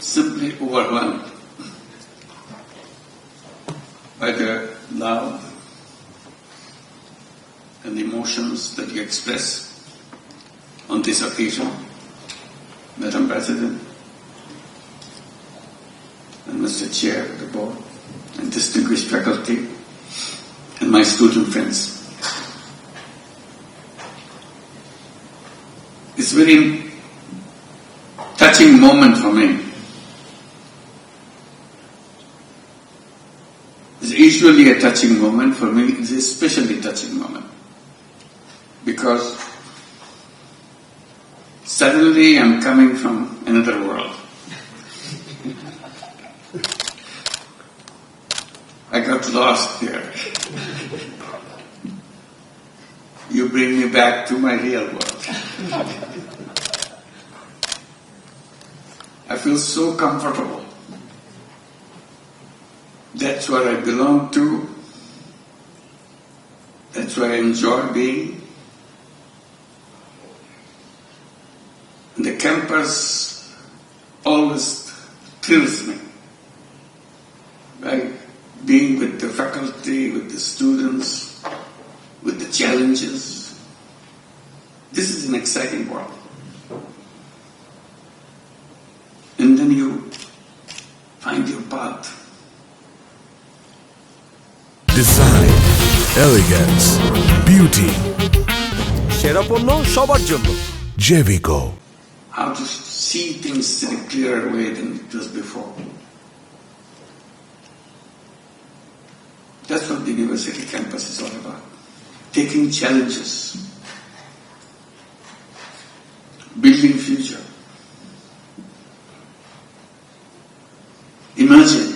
simply overwhelmed by the love and the emotions that you express on this occasion, Madam President and Mr. Chair of the Board and distinguished faculty and my student friends. It's a very touching moment for me. It's usually a touching moment. For me, it's a especially touching moment. Because suddenly I'm coming from another world. I got lost there. You bring me back to my real world. I feel so comfortable. That's where I belong to. That's where I enjoy being. The campus always thrills me. By being with the faculty, with the students, with the challenges. This is an exciting world. And then you find your path. Design, elegance, beauty. সেরা পণ্য সবার জন্য। Jevico. How to see things in a clearer way than it was before. That's what the university campus is all about. Taking challenges, building future. Imagine.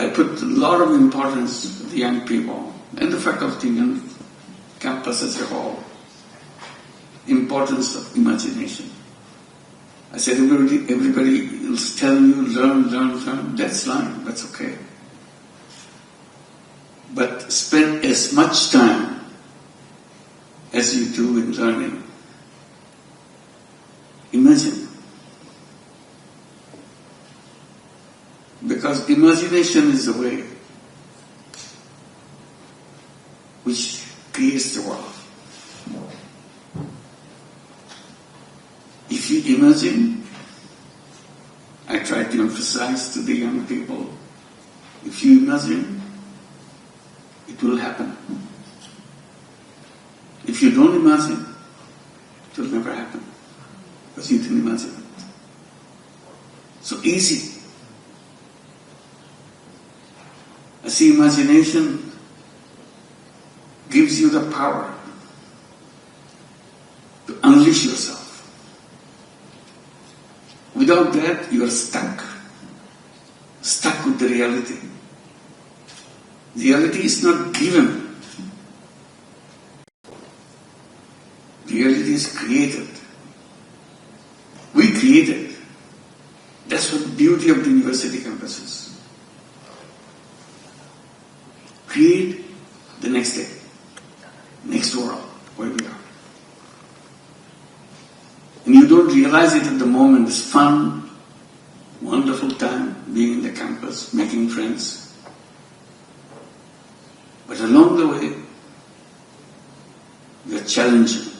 I put a lot of importance to the young people and the faculty and campus as a whole. Importance of imagination. I said everybody will tell you learn. That's fine, that's okay. But spend as much time as you do in learning. Imagine. Because imagination is the way which creates the world. If you imagine, I try to emphasize to the young people, if you imagine, it will happen. If you don't imagine, it will never happen. Because you didn't imagine it. So easy. I see imagination gives you the power to unleash yourself. Without that, you are stuck with the reality. Reality is not given. Reality is created. We create it. That's what the beauty of the university campus is. Create the next day, next world, where we are. And you don't realize it at the moment. It's fun, wonderful time being in the campus, making friends. But along the way, you're challenging.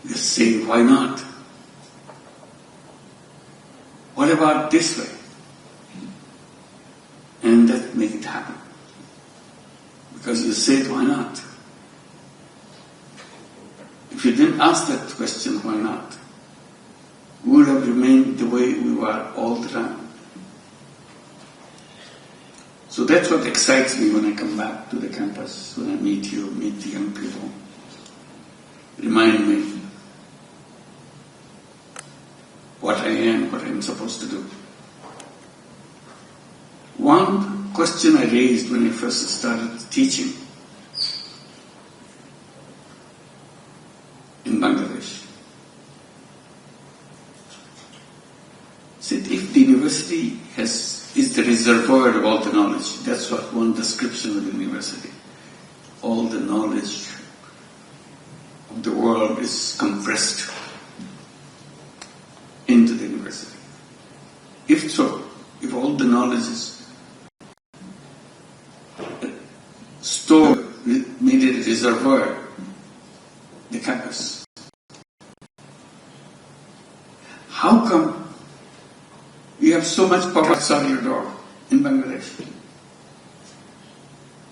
You're saying, why not? What about this way? And that make it happen. Because you said, why not? If you didn't ask that question, why not? We would have remained the way we were all the time. So that's what excites me when I come back to the campus, when I meet you, meet the young people. Remind me what I am, what I'm supposed to do. One question I raised when I first started teaching in Bangladesh. Said if the university is the reservoir of all the knowledge, that's what one description of the university. All the knowledge of the world is compressed so, if all the knowledge is stored, made a reservoir, the campus, how come you have so much power outside your door in Bangladesh?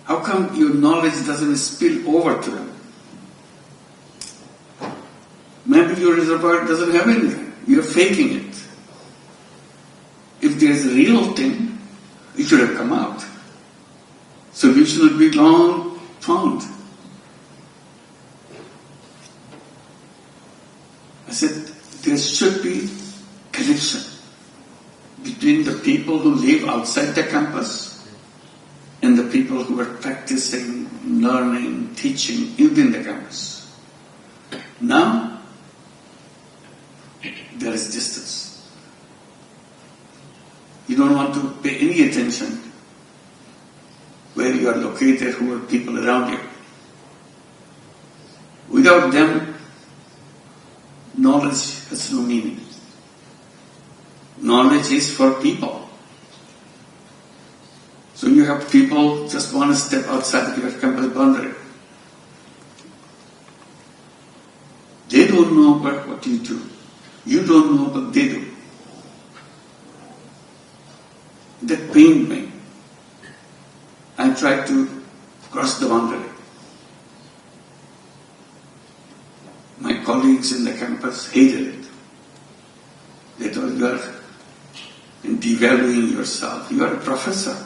How come your knowledge doesn't spill over to them? Maybe your reservoir doesn't have anything. You're faking it. If there's a real thing, it should have come out. Solution would be long found. I said, there should be connection between the people who live outside the campus and the people who are practicing, learning, teaching within the campus. Now, there is distance. You don't want to pay any attention where you are located, who are people around you. Without them, knowledge has no meaning. Knowledge is for people. So you have people just one step outside your campus boundary. They don't know what you do. You don't know what they do. That pained me. I tried to cross the boundary. My colleagues in the campus hated it. They thought you are devaluing yourself. You are a professor.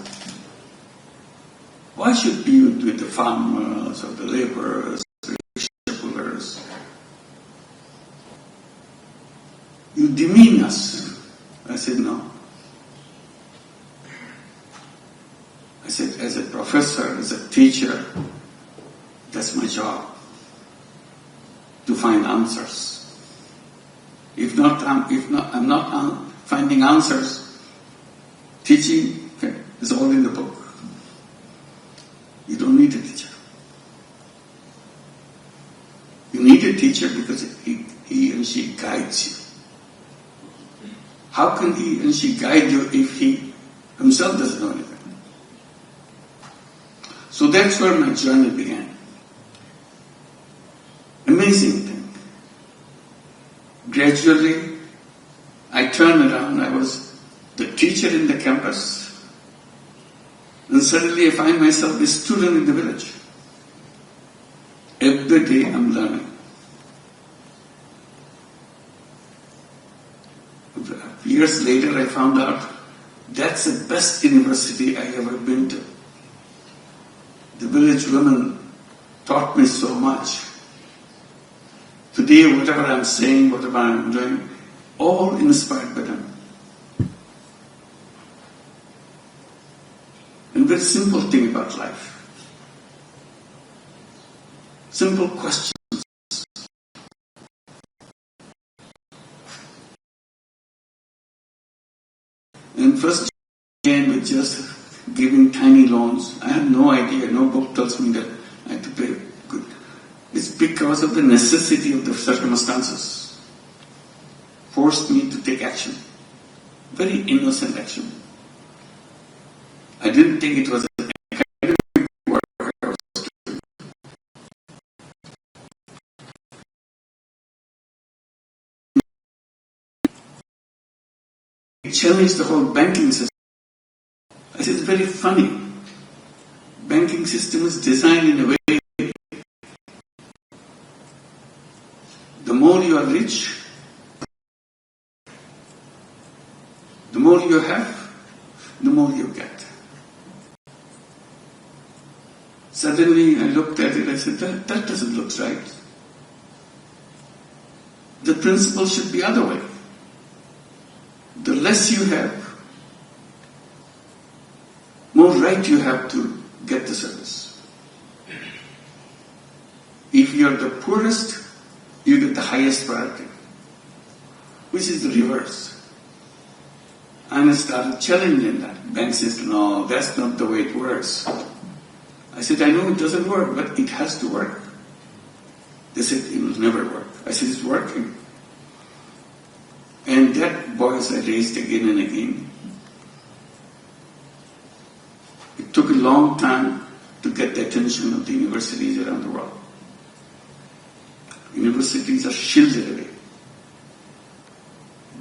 Why should you be with the farmers or the laborers, the shipbuilders? You demean us. I said, no. I said, as a professor, as a teacher, that's my job, to find answers. If I'm not finding answers, teaching is all in the book. You don't need a teacher. You need a teacher because he and she guides you. How can he and she guide you if he himself doesn't know anything? So that's where my journey began. Amazing thing. Gradually, I turned around. I was the teacher in the campus. And suddenly I find myself a student in the village. Every day I'm learning. Years later I found out that's the best university I ever been to. The village women taught me so much. Today, whatever I'm saying, whatever I'm doing, all inspired by them. And very simple thing about life. Simple questions. And first began with just giving tiny loans. I had no idea. No book tells me that I had to pay good. It's because of the necessity of the circumstances. Forced me to take action. Very innocent action. I didn't think it was an academic work I was doing. It challenged the whole banking system. I said, it's very funny. Banking system is designed in a way, the more you are rich, the more you have, the more you get. Suddenly I looked at it, I said, that doesn't look right. The principle should be other way. The less you have, more right you have to get the service. If you are the poorest, you get the highest priority, which is the reverse. And I started challenging that. Bank says, no, that's not the way it works. I said, I know it doesn't work, but it has to work. They said, it will never work. I said, it's working. And that voice I raised again and again. long time to get the attention of the universities around the world. Universities are shielded away.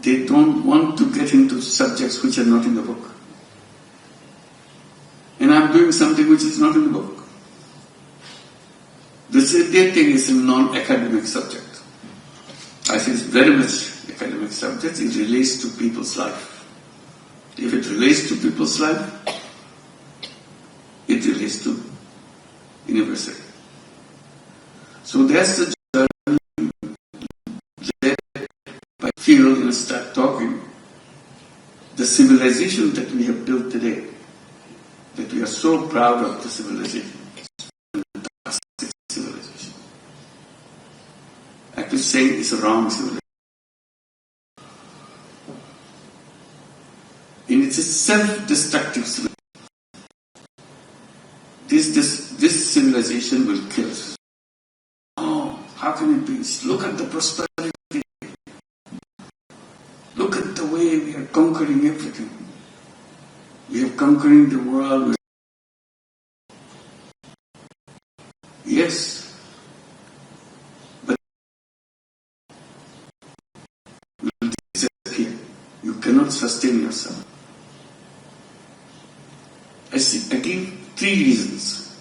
They don't want to get into subjects which are not in the book. And I'm doing something which is not in the book. They think it's a non-academic subject. I think it's very much academic subject. It relates to people's life. If it relates to people's life, it relates to university. So that's the journey that I feel and start talking. The civilization that we have built today, that we are so proud of the civilization, actually saying it's a wrong civilization. And it's a self-destructive civilization. This civilization will kill us. Oh, how can it be? Look at the prosperity. Look at the way we are conquering everything. We are conquering the world. Yes. But you will disappear. You cannot sustain yourself. I give 3 reasons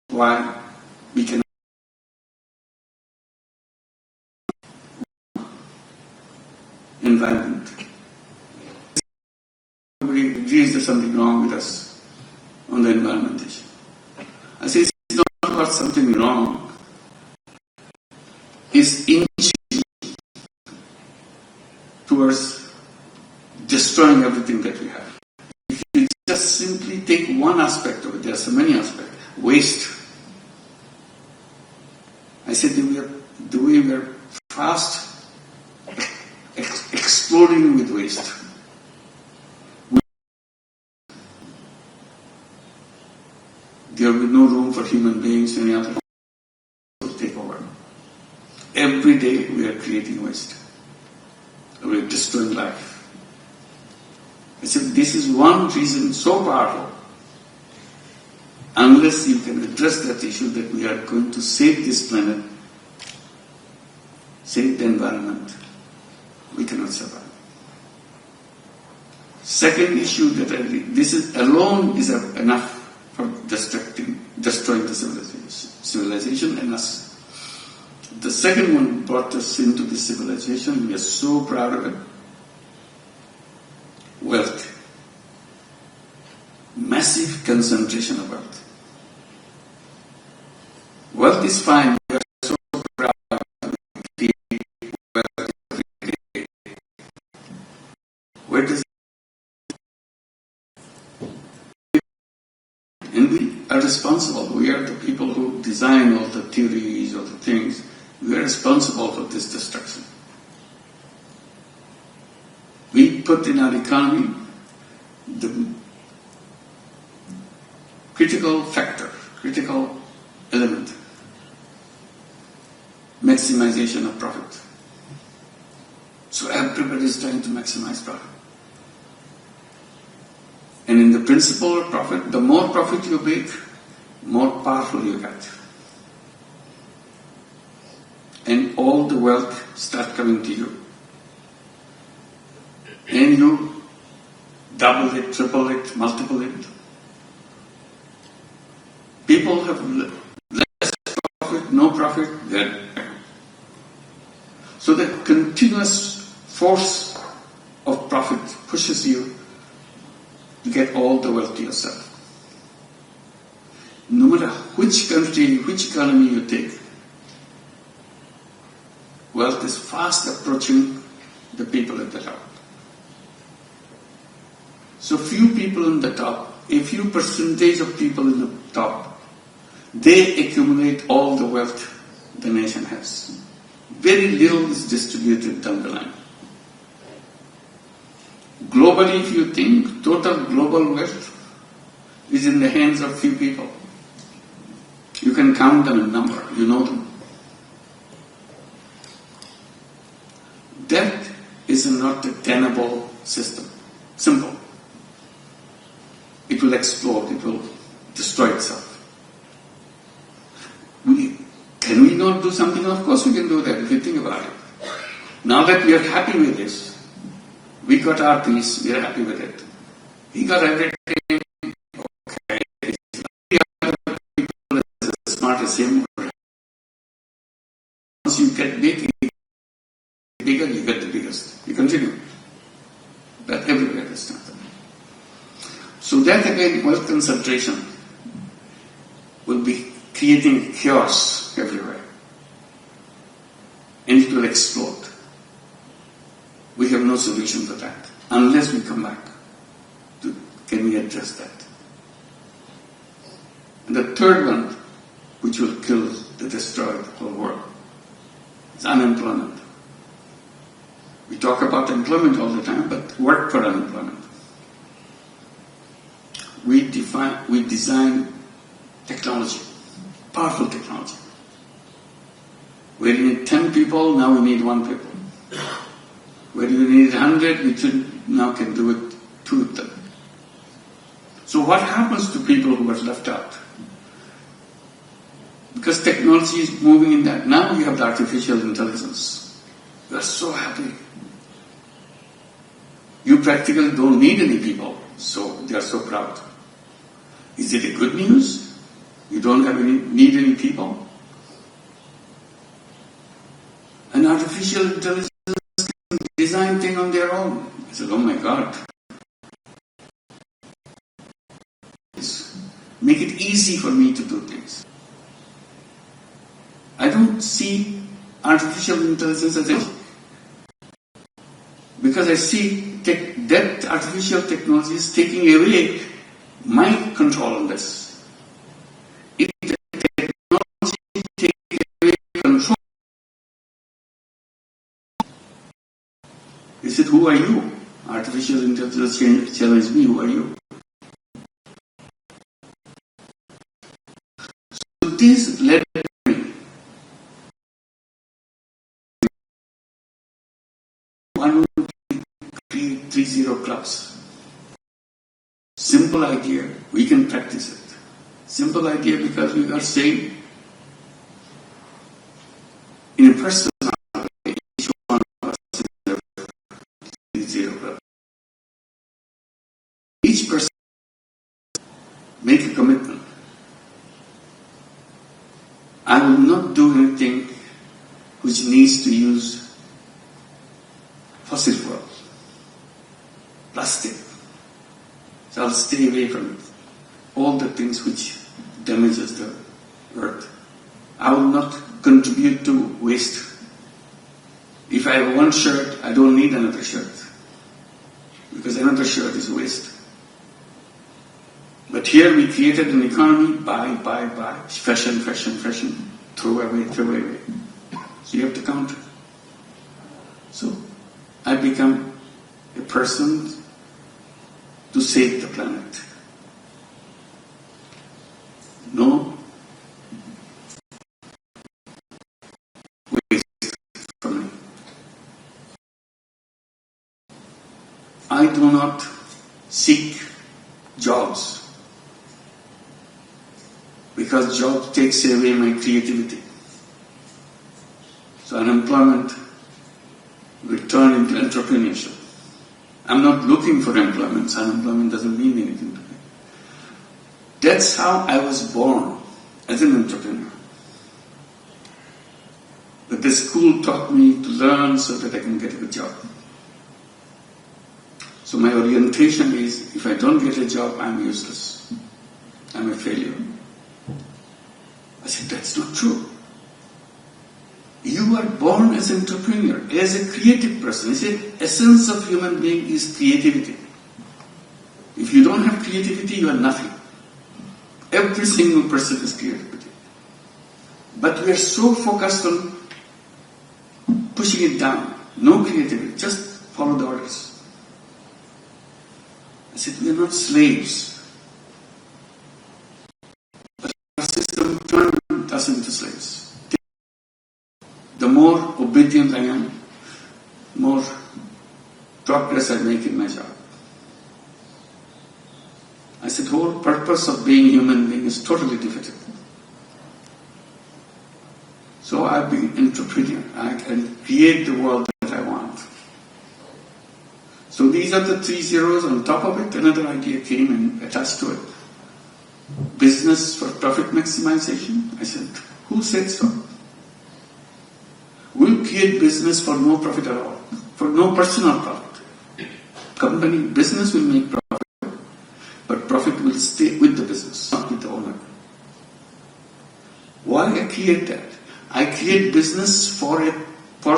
why we cannot. Environment. Everybody agrees there's something wrong with us on the environment issue. I say it's not about something wrong. It's inching towards destroying everything that we have. If you just simply take one aspect of it, there are so many aspects. Waste. I said the way we are fast exploding with waste. There will be no room for human beings, any other to take over. Every day we are creating waste. We are destroying life. I said this is one reason so powerful. Unless you can address that issue that we are going to save this planet, save the environment, we cannot survive. Second issue that this is alone is enough for destroying the civilization and us. The second one brought us into this civilization. We are so proud of it. Wealth. Massive concentration of wealth. Wealth is fine. We are so proud of wealth every day. Where does and we are responsible. We are the people who design all the theories, all the things. We are responsible for this destruction. We put in our economy the critical factor, critical element, maximization of profit. So everybody is trying to maximize profit. And in the principle of profit, the more profit you make, more powerful you get. And all the wealth start coming to you. And you double it, triple it, multiple it. People have less profit, no profit, they're so the continuous force of profit pushes you to get all the wealth to yourself. No matter which country, which economy you take, wealth is fast approaching the people at the top. So few people in the top, a few percentage of people in the top, they accumulate all the wealth the nation has. Very little is distributed down the line. Globally, if you think, total global wealth is in the hands of few people. You can count them in number, you know them. That is not a tenable system. Simple. It will explode, it will destroy itself. Can we not do something? Of course we can do that if you think about it. Now that we are happy with this, we got our peace, we are happy with it. He got everything, okay. The other people are as smart as him. Once you get bigger, you get the biggest. You continue. But everywhere is not. So that again, wealth concentration will be creating chaos everywhere. And it will explode. We have no solution for that unless we come back to can we address that. And the third one, which will kill, destroy the whole world, is unemployment. We talk about employment all the time, but work for unemployment. We design technology, powerful technology. Where you need 10 people, now we need 1 people. Where you need 100, we now can do it 2 of them. So what happens to people who are left out? Because technology is moving in that. Now you have the artificial intelligence. You are so happy. You practically don't need any people, so they are so proud. Is it a good news? You don't need any people? An artificial intelligence can design things on their own. I said, oh my God. Make it easy for me to do things. I don't see artificial intelligence as a... Because I see that artificial technology is taking away my control on this. If the technology takes away control, he said, who are you? Artificial intelligence challenged me, who are you? So this led me to 1-3-0 clubs. Simple idea, we can practice it. Simple idea because we are saying in a personal way, each one of us is a 3-0 club. Each person make a commitment. I will not do anything which needs to use fossil fuels, plastic. So I'll stay away from it. All the things which damages the earth. I will not contribute to waste. If I have one shirt, I don't need another shirt. Because another shirt is waste. But here we created an economy, buy, fashion, throw away. So you have to counter. So I become a person to save the planet. No waste from me. I do not seek jobs because job takes away my creativity. So unemployment will turn into entrepreneurship. I'm not looking for employment, so unemployment doesn't mean anything to me. That's how I was born, as an entrepreneur. But the school taught me to learn so that I can get a good job. So my orientation is, if I don't get a job, I'm useless. I'm a failure. I said, that's not true. You are born as an entrepreneur, as a creative person. It's the essence of human being is creativity. If you don't have creativity, you are nothing. Every single person is creativity. But we are so focused on pushing it down. No creativity, just follow the orders. I said, we are not slaves. But our system turned us into slaves. The more obedient I am, more progress I make in my job. I said, the whole purpose of being human being is totally defeated. So I've been entrepreneur. I can create the world that I want. So these are the 3 zeros. On top of it, another idea came and attached to it. Business for profit maximization. I said, who said so? We'll create business for no profit at all, for no personal profit. Company business will make profit, but profit will stay with the business, not with the owner. Why I create that? I create business for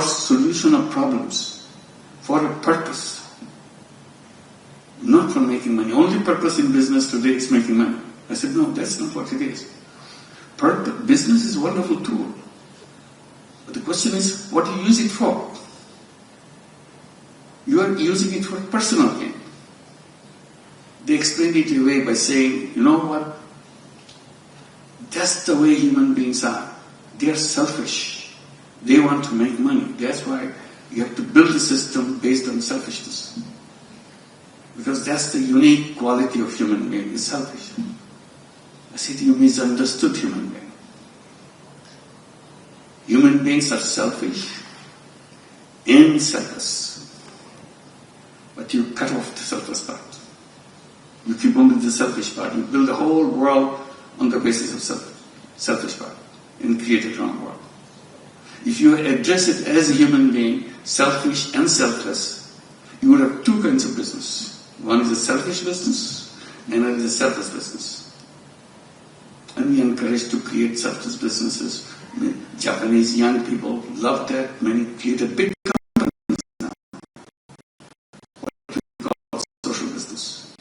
solution of problems, for a purpose, not for making money. Only purpose in business today is making money. I said, no, that's not what it is. Business is a wonderful tool. But the question is, what do you use it for? You are using it for personal gain. They explained it away by saying, you know what? That's the way human beings are. They are selfish. They want to make money. That's why you have to build a system based on selfishness. Because that's the unique quality of human being, is selfish. I said, you misunderstood human being. Human beings are selfish and selfless. But you cut off the selfless part. You keep only the selfish part. You build the whole world on the basis of selfish part and create a wrong world. If you address it as a human being, selfish and selfless, you would have 2 kinds of business. One is a selfish business, and another is a selfless business. And we encourage to create selfless businesses. Japanese young people love that. Many created big companies now. What we call social business.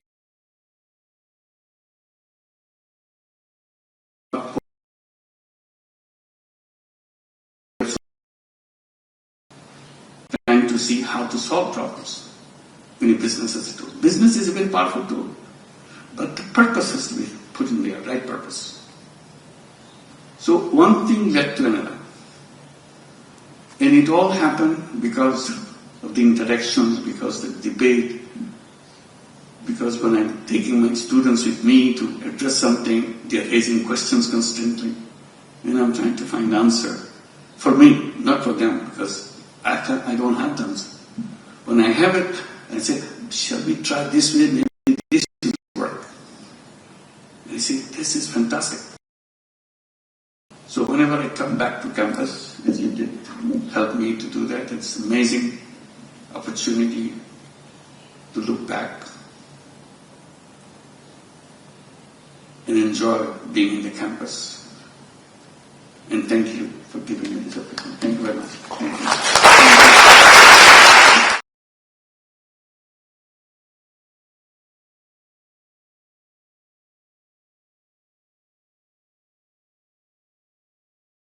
Trying to see how to solve problems in a business as a tool. Business is a very powerful tool, but the purpose has to be put in there, right purpose. So one thing led to another. And it all happened because of the interactions, because of the debate, because when I'm taking my students with me to address something, they're raising questions constantly. And I'm trying to find answer for me, not for them, because I don't have the answer. When I have it, I say, shall we try this way? Maybe this will work. And I say, this is fantastic. So whenever I come back to campus, as you did help me to do that, it's an amazing opportunity to look back and enjoy being in the campus. And thank you for giving me this opportunity. Thank you very much. Thank you.